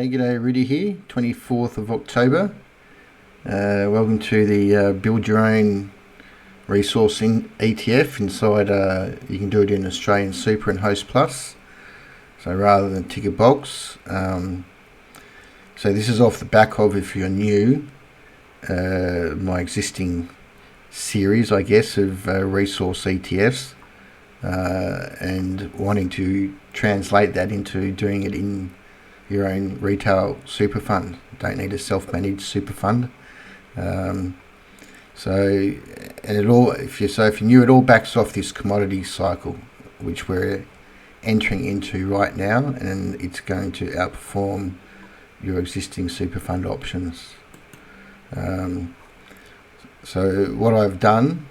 G'day, Rudy here, 24th of October. Welcome to the Build Your Own Resource ETF. Inside, you can do it in Australian Super and Host Plus. So rather than tick a box. So this is off the back of, if you're new, my existing series, I guess, of resource ETFs. And wanting to translate that into doing it in your own retail super fund. Don't need a self-managed super fund. If you're new, it all backs off this commodity cycle, which we're entering into right now, and it's going to outperform your existing super fund options. So what I've done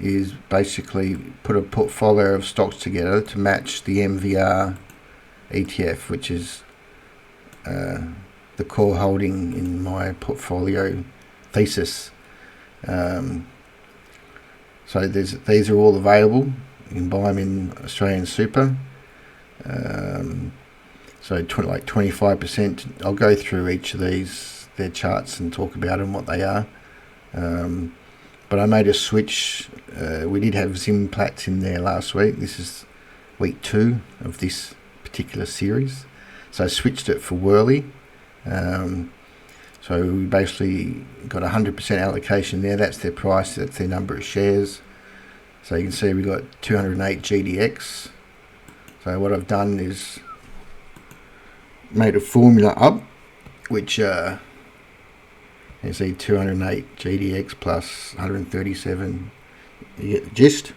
is basically put a portfolio of stocks together to match the MVR ETF, which is the core holding in my portfolio thesis. So these are all available. You can buy them in Australian Super. So 25%. I'll go through each of their charts and talk about them, what they are. But I made a switch. We did have Zimplats in there last week. This is week 2 of this particular series. So I switched it for Worley. So we basically got 100% allocation there. That's their price. That's their number of shares. So you can see we got 208 GDX. So what I've done is made a formula up, which you see 208 GDX plus 137. You get the gist.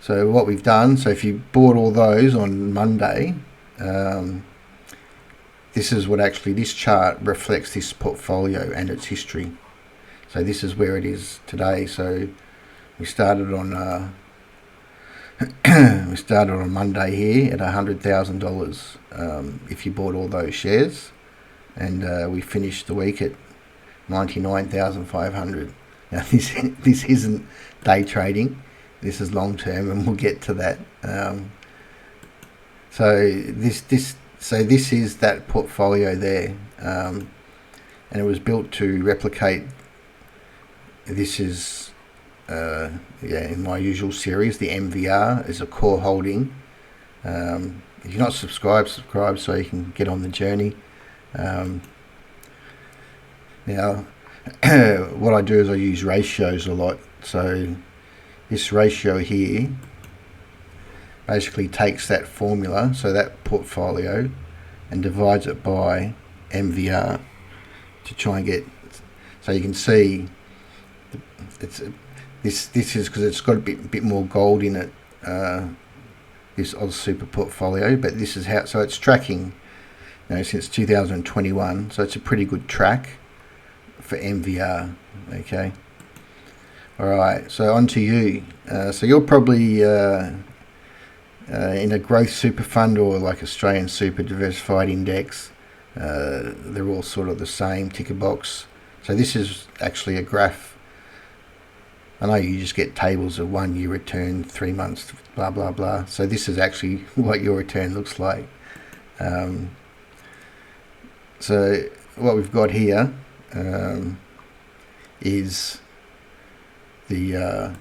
So what we've done, so if you bought all those on Monday, this is what actually this chart reflects this portfolio and its history. So this is where it is today. So we started on Monday here at $100,000 if you bought all those shares, and we finished the week at 99,500. Now this isn't day trading. This is long term, and we'll get to that. So this is that portfolio there, and it was built to replicate. This is in my usual series. The MVR is a core holding. If you're not subscribed, subscribe so you can get on the journey. Now, what I do is I use ratios a lot. So this ratio here basically takes that formula, so that portfolio, and divides it by MVR to try and get, so you can see this is because it's got a bit more gold in it, this Oz Super portfolio, but this is how, so it's tracking since 2021, so it's a pretty good track for MVR. Okay, alright, so on to you. So you're probably in a growth super fund or like Australian Super Diversified Index. They're all sort of the same, ticker box. So this is actually a graph. I know you just get tables of 1 year return, 3 months, blah blah blah. So this is actually what your return looks like. So what we've got here is the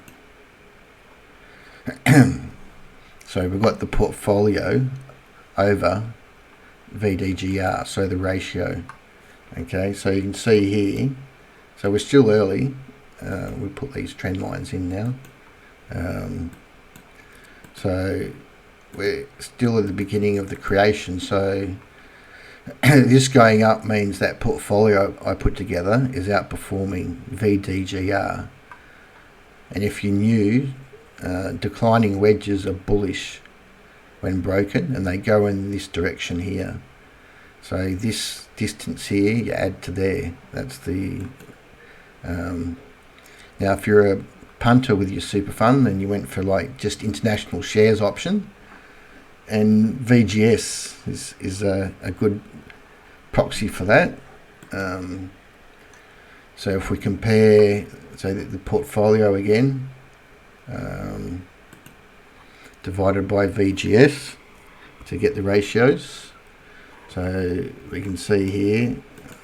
so we've got the portfolio over VDGR, so the ratio. Okay, so you can see here, so we're still early. We put these trend lines in now. So we're still at the beginning of the creation. So this going up means that portfolio I put together is outperforming VDGR. And if you knew, declining wedges are bullish when broken, and they go in this direction here. So this distance here you add to there. That's the now if you're a punter with your super fund and you went for like just international shares option, and VGS is a good proxy for that. So if we compare, so the portfolio again, divided by VGS to get the ratios. So we can see here,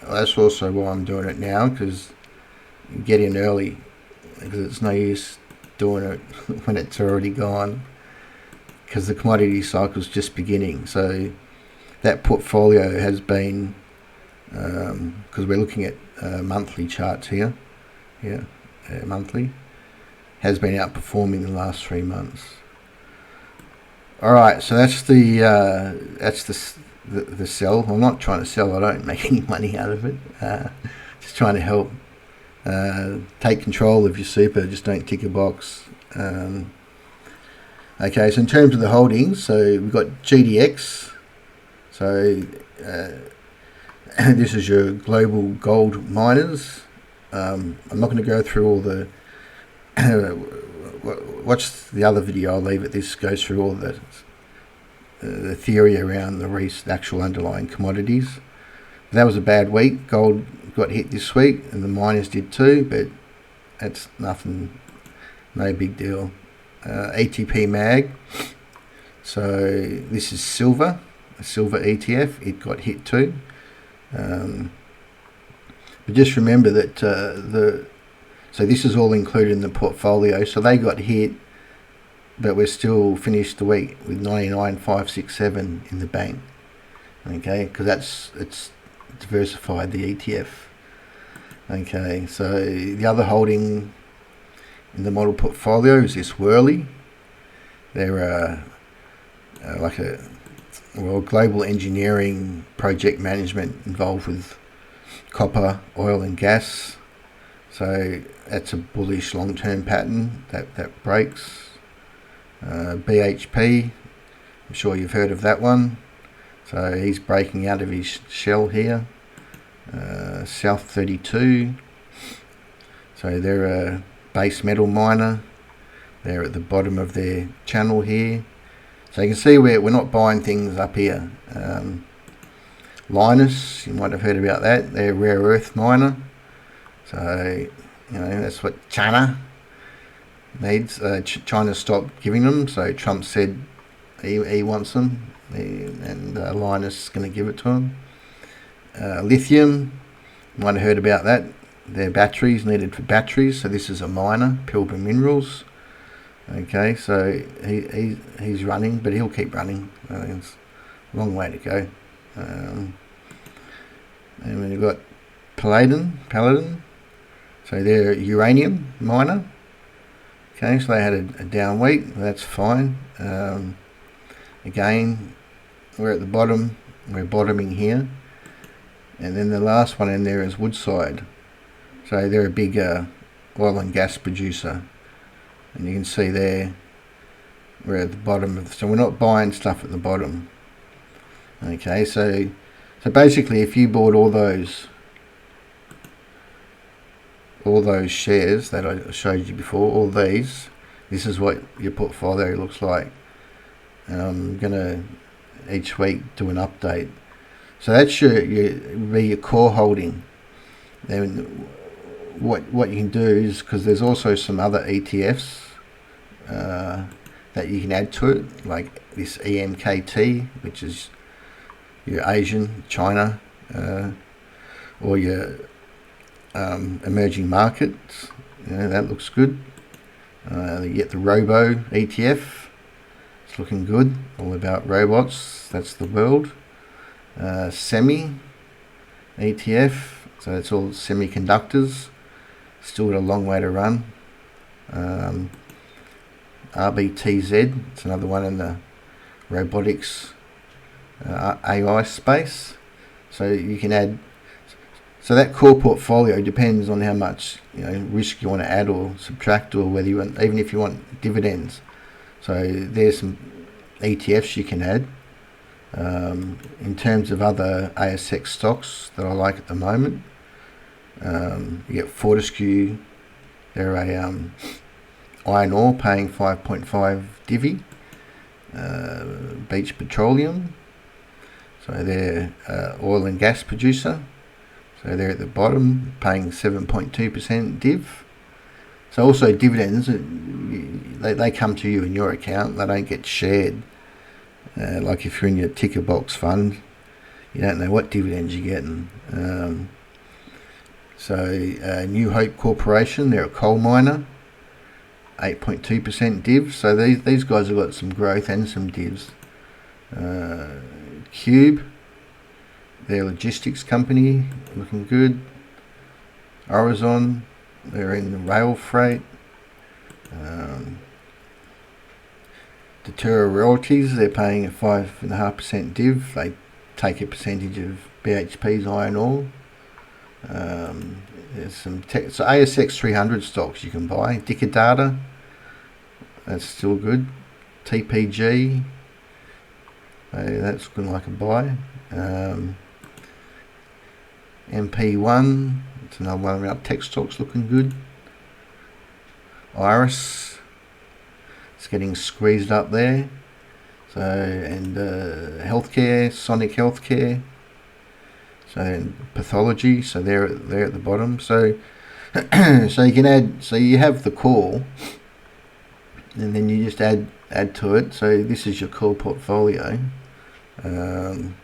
that's also why I'm doing it now, because you get in early, because it's no use doing it when it's already gone, because the commodity cycle is just beginning. So that portfolio has been, because we're looking at monthly charts here, monthly, has been outperforming the last 3 months. All right, so that's the sell. I'm not trying to sell. I don't make any money out of it. Just trying to help take control of your super. Just don't tick a box. Okay, so in terms of the holdings, so we've got GDX. So this is your global gold miners. I'm not going to go through all the watch the other video I'll leave it. This goes through all the theory around the actual underlying commodities. That was a bad week. Gold got hit this week and the miners did too, but that's nothing, no big deal. ATP mag, so this is silver, a silver ETF. It got hit too, but just remember that so this is all included in the portfolio. So they got hit, but we're still finished the week with 99,567 in the bank. Okay, because it's diversified, the ETF. Okay, so the other holding in the model portfolio is this Worley. They're like a global engineering project management involved with copper, oil and gas. So that's a bullish long-term pattern that breaks. BHP, I'm sure you've heard of that one. So he's breaking out of his shell here. South 32. So they're a base metal miner. They're at the bottom of their channel here. So you can see we're not buying things up here. Linus, you might have heard about that. They're a rare earth miner. So, that's what China needs. China stopped giving them. So Trump said he wants them. And Linus is going to give it to him. Lithium, you might have heard about that. They're batteries, needed for batteries. So this is a miner, Pilgrim Minerals. Okay, so he's running, but he'll keep running. It's a long way to go. And we've got Paladin. So they're a uranium miner. Okay, so they had a down week. That's fine. Again, we're at the bottom. We're bottoming here. And then the last one in there is Woodside. So they're a big oil and gas producer. And you can see there, we're at the bottom so we're not buying stuff at the bottom. Okay, so basically if you bought all those shares that I showed you before, all these, this is what your portfolio looks like. And I'm gonna each week do an update. So that's your core holding. Then what you can do is, because there's also some other ETFs that you can add to it, like this EMKT, which is your Asian, China, or your emerging markets. That looks good. You get the Robo ETF. It's looking good. All about robots. That's the world. Semi ETF. So it's all semiconductors. Still got a long way to run. RBTZ. It's another one in the robotics AI space. So you can add. So that core portfolio depends on how much risk you want to add or subtract, or whether you want, even if you want dividends. So there's some ETFs you can add. In terms of other ASX stocks that I like at the moment, you get Fortescue. They're a iron ore paying 5.5 divvy. Beach Petroleum. So they're oil and gas producer. So they're at the bottom, paying 7.2% div. So also dividends, they come to you in your account. They don't get shared. Like if you're in your ticker box fund, you don't know what dividends you're getting. New Hope Corporation, they're a coal miner, 8.2% div. So these guys have got some growth and some divs. Cube, their logistics company, looking good. Horizon, they're in the rail freight. Deterra Royalties, they're paying a 5.5% div. They take a percentage of BHP's iron ore. There's some so ASX 300 stocks you can buy. Dicker Data, that's still good. TPG, that's looking like a buy. MP1, it's another one around tech stocks looking good. Iris, it's getting squeezed up there. So, and healthcare, Sonic Healthcare, so and pathology, so they're at the bottom. So so you can add, so you have the call, and then you just add to it. So this is your core portfolio, and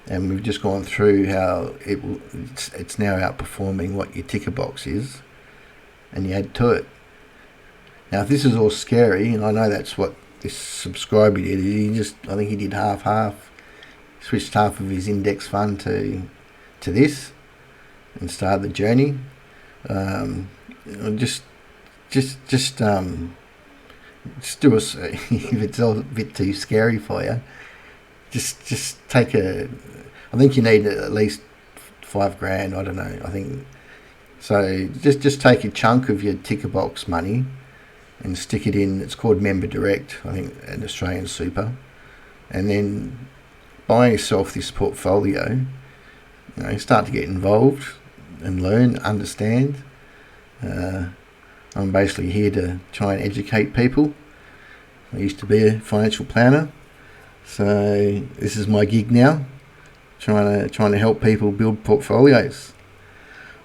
we've just gone through how it's now outperforming what your ticker box is, and you add to it. Now, if this is all scary, and I know that's what this subscriber did, I think he did half, switched half of his index fund to this, and started the journey. Just do us if it's all a bit too scary for you. Just take I think you need at least $5,000. I don't know. I think so. Just take a chunk of your ticker box money and stick it in. It's called Member Direct, I think, an Australian super, and then buy yourself this portfolio. Start to get involved and learn, understand. I'm basically here to try and educate people. I used to be a financial planner, so this is my gig now, trying to help people build portfolios.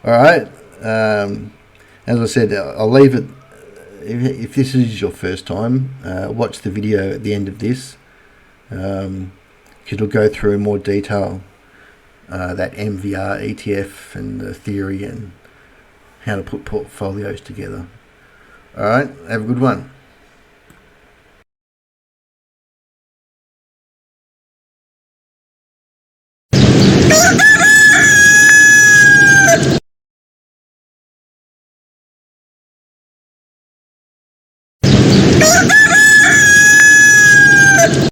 All right. As I said, I'll leave it. If this is your first time, watch the video at the end of this. It'll go through in more detail that MVR ETF and the theory and how to put portfolios together. All right, have a good one.